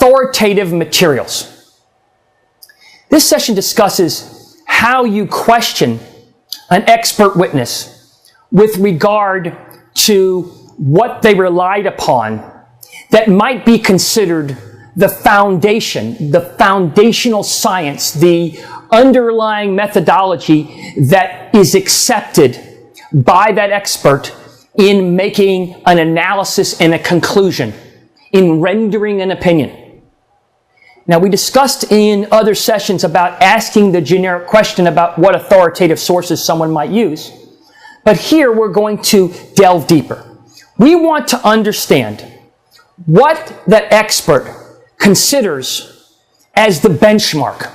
authoritative materials. This session discusses how you question an expert witness with regard to what they relied upon that might be considered the foundation, the foundational science, the underlying methodology that is accepted by that expert in making an analysis and a conclusion, in rendering an opinion. Now, we discussed in other sessions about asking the generic question about what authoritative sources someone might use. But here we're going to delve deeper. We want to understand what that expert considers as the benchmark.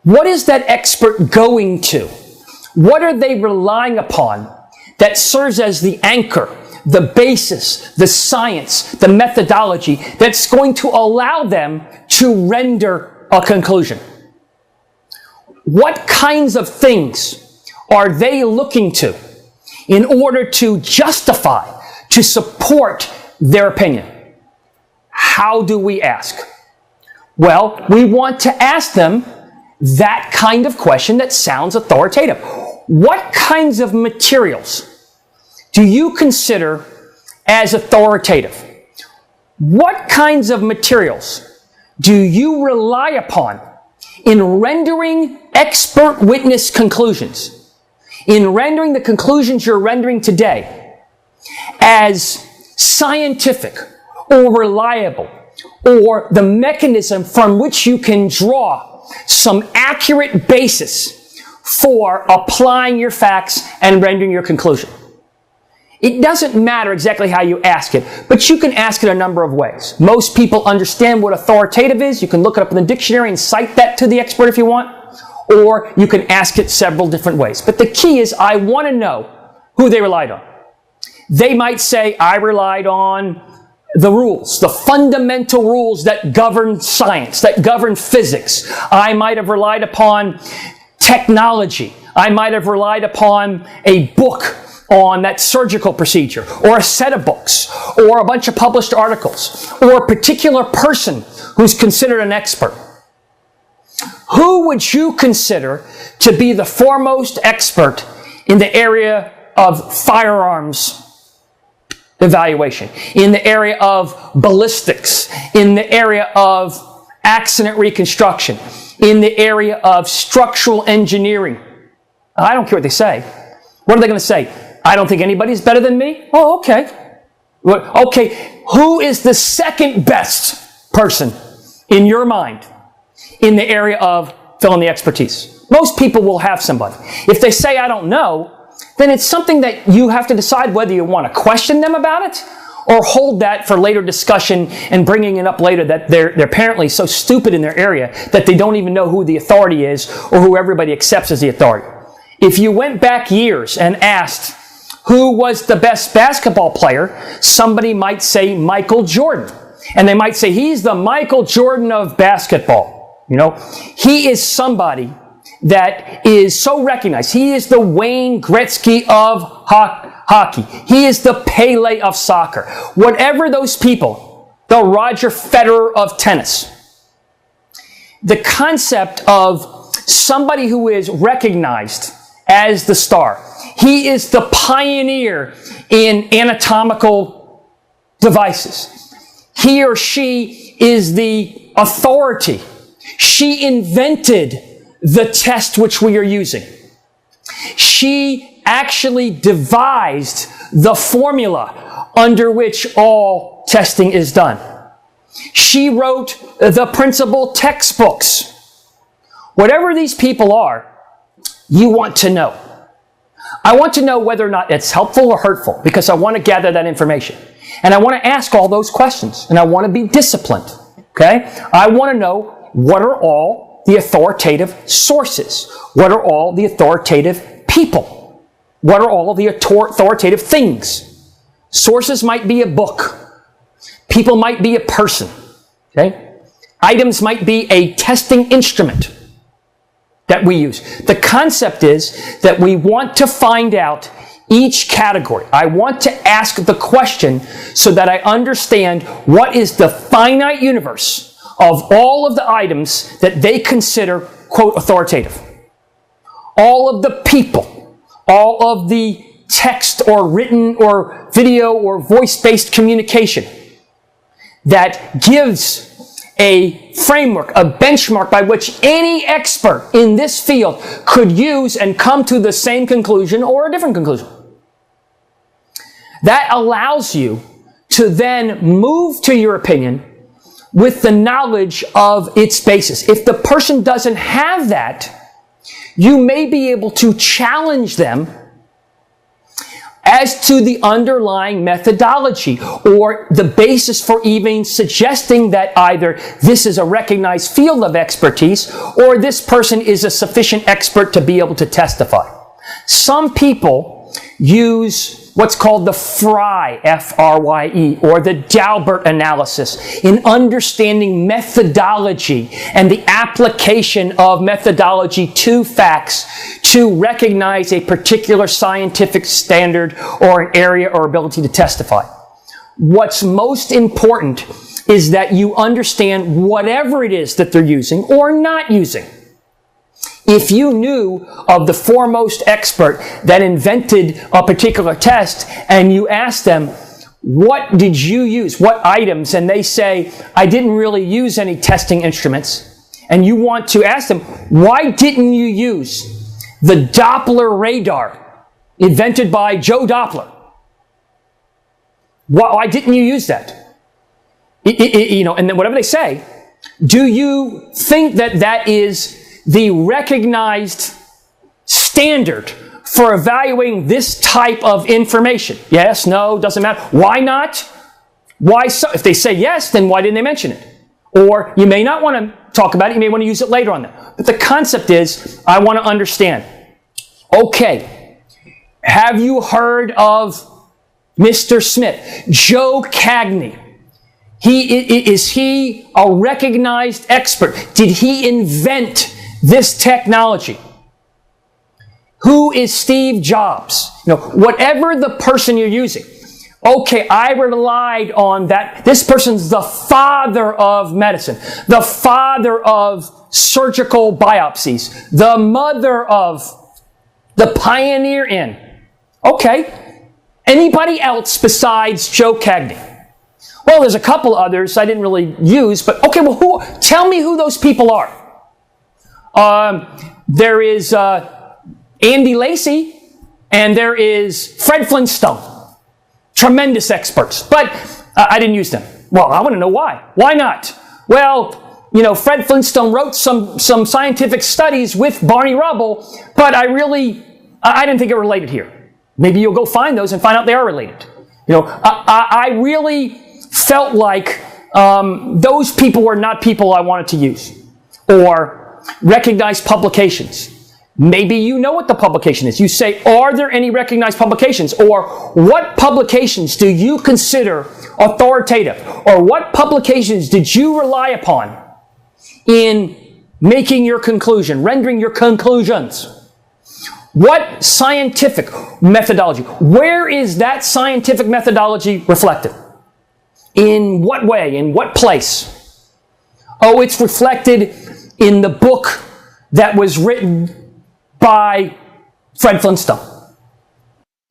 What is that expert going to? What are they relying upon that serves as the anchor, the basis, the science, the methodology that's going to allow them to render a conclusion? What kinds of things are they looking to in order to justify, to support their opinion? How do we ask? Well, we want to ask them that kind of question that sounds authoritative. What kinds of materials do you consider as authoritative? What kinds of materials do you rely upon in rendering expert witness conclusions, in rendering the conclusions you're rendering today as scientific or reliable, or the mechanism from which you can draw some accurate basis for applying your facts and rendering your conclusion? It doesn't matter exactly how you ask it, but you can ask it a number of ways. Most people understand what authoritative is. You can look it up in the dictionary and cite that to the expert if you want, or you can ask it several different ways. But the key is, I want to know who they relied on. They might say, I relied on the rules, the fundamental rules that govern science, that govern physics. I might have relied upon technology. I might have relied upon a book on that surgical procedure, or a set of books, or a bunch of published articles, or a particular person who's considered an expert. Who would you consider to be the foremost expert in the area of firearms evaluation, in the area of ballistics, in the area of accident reconstruction, in the area of structural engineering? I don't care what they say. What are they going to say? I don't think anybody's better than me? Oh, okay. Okay, who is the second best person in your mind in the area of fill in the expertise? Most people will have somebody. If they say, I don't know, then it's something that you have to decide whether you want to question them about it or hold that for later discussion and bringing it up later that they're apparently so stupid in their area that they don't even know who the authority is or who everybody accepts as the authority. If you went back years and asked who was the best basketball player, somebody might say Michael Jordan. And they might say, he's the Michael Jordan of basketball. You know, he is somebody that is so recognized. He is the Wayne Gretzky of hockey. He is the Pele of soccer. Whatever those people, the Roger Federer of tennis. The concept of somebody who is recognized as the star. He is the pioneer in anatomical devices. He or she is the authority. She invented the test which we are using. She actually devised the formula under which all testing is done. She wrote the principal textbooks. Whatever these people are, you want to know. I want to know whether or not it's helpful or hurtful because I want to gather that information. And I want to ask all those questions. And I want to be disciplined. Okay? I want to know what are all the authoritative sources? What are all the authoritative people? What are all the authoritative things? Sources might be a book. People might be a person. Okay? Items might be a testing instrument that we use. The concept is that we want to find out each category. I want to ask the question so that I understand what is the finite universe of all of the items that they consider, quote, authoritative. All of the people, all of the text or written or video or voice-based communication that gives a framework, a benchmark by which any expert in this field could use and come to the same conclusion or a different conclusion. That allows you to then move to your opinion with the knowledge of its basis. If the person doesn't have that, you may be able to challenge them as to the underlying methodology or the basis for even suggesting that either this is a recognized field of expertise or this person is a sufficient expert to be able to testify. Some people use what's called the Frye, F-R-Y-E, or the Daubert analysis in understanding methodology and the application of methodology to facts to recognize a particular scientific standard or an area or ability to testify. What's most important is that you understand whatever it is that they're using or not using. If you knew of the foremost expert that invented a particular test and you asked them, what did you use? What items? And they say, I didn't really use any testing instruments. And you want to ask them, why didn't you use the Doppler radar invented by Joe Doppler? Why didn't you use that? And then whatever they say, do you think that that is the recognized standard for evaluating this type of information? Yes, no, doesn't matter. Why not? Why so? If they say yes, then why didn't they mention it? Or you may not want to talk about it, you may want to use it later on that. But the concept is, I want to understand. Okay, have you heard of Mr. Smith? Joe Cagney. Is he a recognized expert? Did he invent this technology? Who is Steve Jobs? Whatever the person you're using. Okay, I relied on that. This person's the father of medicine, the father of surgical biopsies, the mother of the pioneer in. Okay, anybody else besides Joe Cagney? Well, there's a couple others I didn't really use, but okay, well, tell me who those people are. There is Andy Lacey, and there is Fred Flintstone. Tremendous experts, but I didn't use them. Well, I want to know why. Why not? Well, Fred Flintstone wrote some scientific studies with Barney Rubble, but I didn't think it related here. Maybe you'll go find those and find out they are related. I really felt like those people were not people I wanted to use. Or recognized publications. Maybe you know what the publication is. You say, are there any recognized publications? Or what publications do you consider authoritative? Or what publications did you rely upon in making your conclusion, rendering your conclusions? What scientific methodology? Where is that scientific methodology reflected? In what way? In what place? Oh, it's reflected in the book that was written by Fred Flintstone.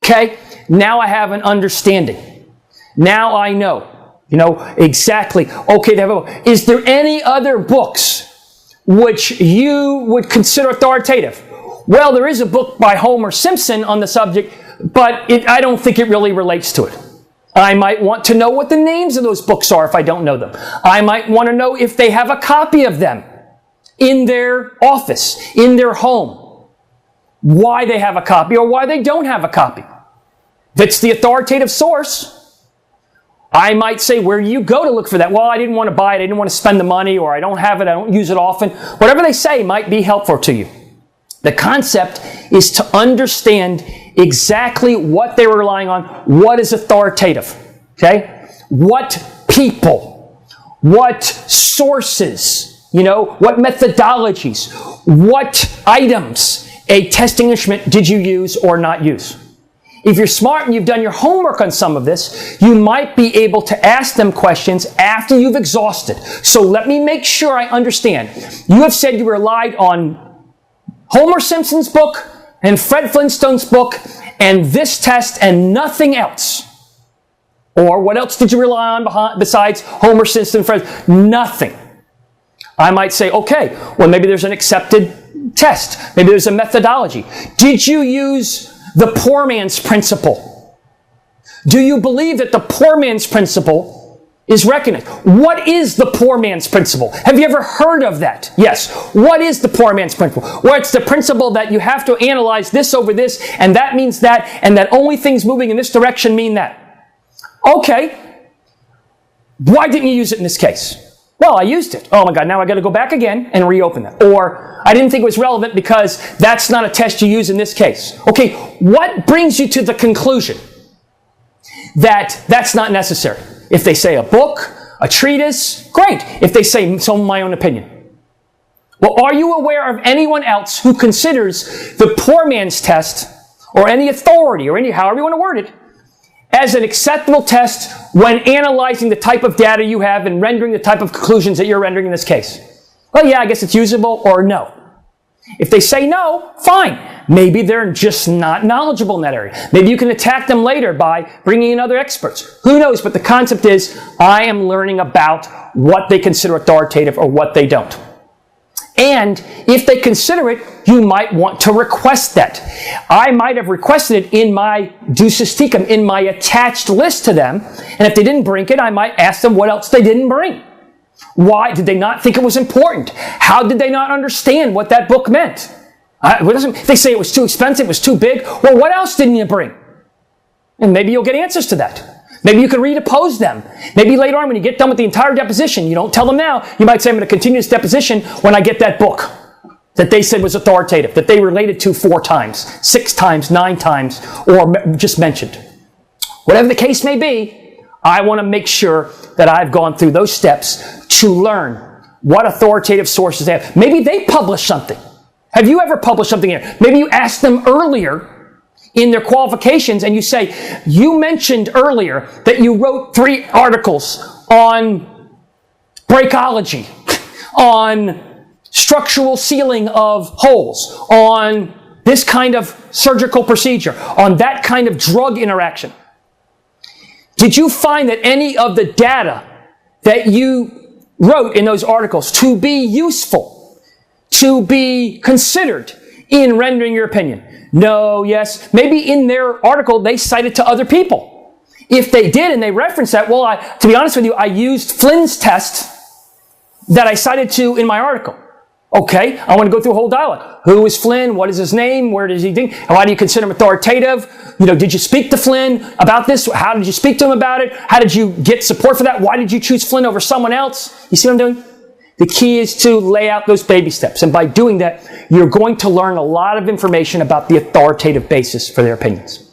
Okay? Now I have an understanding. Now I know. Exactly. Okay, they have a book. Is there any other books which you would consider authoritative? Well, there is a book by Homer Simpson on the subject, but I don't think it really relates to it. I might want to know what the names of those books are if I don't know them. I might want to know if they have a copy of them in their office, in their home. Why they have a copy or why they don't have a copy. If it's the authoritative source, I might say, where do you go to look for that? Well, I didn't want to buy it. I didn't want to spend the money, or I don't have it. I don't use it often. Whatever they say might be helpful to you. The concept is to understand exactly what they were relying on. What is authoritative? Okay? What people? What sources? What methodologies? What items, a testing instrument, did you use or not use? if you're smart and you've done your homework on some of this, you might be able to ask them questions after you've exhausted. So let me make sure I understand. You have said you relied on Homer Simpson's book and Fred Flintstone's book and this test and nothing else. Or what else did you rely on besides Homer Simpson and Fred? Nothing. I might say, okay, well, maybe there's an accepted test. Maybe there's a methodology. Did you use the poor man's principle? Do you believe that the poor man's principle is recognized? What is the poor man's principle? Have you ever heard of that? Yes. What is the poor man's principle? Well, it's the principle that you have to analyze this over this, and that means that, and that only things moving in this direction mean that. Okay. Why didn't you use it in this case? Well, I used it. Oh my God, now I got to go back again and reopen that. Or I didn't think it was relevant because that's not a test you use in this case. Okay, what brings you to the conclusion that that's not necessary? If they say a book, a treatise, great. If they say some of my own opinion. Well, are you aware of anyone else who considers the poor man's test or any authority or any, however you want to word it, as an acceptable test when analyzing the type of data you have and rendering the type of conclusions that you're rendering in this case? Well, yeah, I guess it's usable, or no. If they say no, fine. Maybe they're just not knowledgeable in that area. Maybe you can attack them later by bringing in other experts. Who knows? But the concept is, I am learning about what they consider authoritative or what they don't. And if they consider it, you might want to request that. I might have requested it in my ducis tecum, in my attached list to them. And if they didn't bring it, I might ask them what else they didn't bring. Why? Did they not think it was important? How did they not understand what that book meant? They say it was too expensive, it was too big. Well, what else didn't you bring? And maybe you'll get answers to that. Maybe you can redepose them. Maybe later on when you get done with the entire deposition, you don't tell them now, you might say, I'm going to continue this deposition when I get that book that they said was authoritative, that they related to 4 times, 6 times, 9 times, or just mentioned. Whatever the case may be, I want to make sure that I've gone through those steps to learn what authoritative sources they have. Maybe they publish something. Have you ever published something here? Maybe you asked them earlier in their qualifications and you say, you mentioned earlier that you wrote 3 articles on breakology, on structural sealing of holes, on this kind of surgical procedure, on that kind of drug interaction. Did you find that any of the data that you wrote in those articles to be useful, to be considered in rendering your opinion? No, yes. Maybe in their article they cited to other people. If they did and they referenced that, well, to be honest with you, I used Flynn's test that I cited to in my article. Okay, I want to go through a whole dialogue. Who is Flynn? What is his name? Where does he think? Why do you consider him authoritative? Did you speak to Flynn about this? How did you speak to him about it? How did you get support for that? Why did you choose Flynn over someone else? You see what I'm doing? The key is to lay out those baby steps. And by doing that, you're going to learn a lot of information about the authoritative basis for their opinions.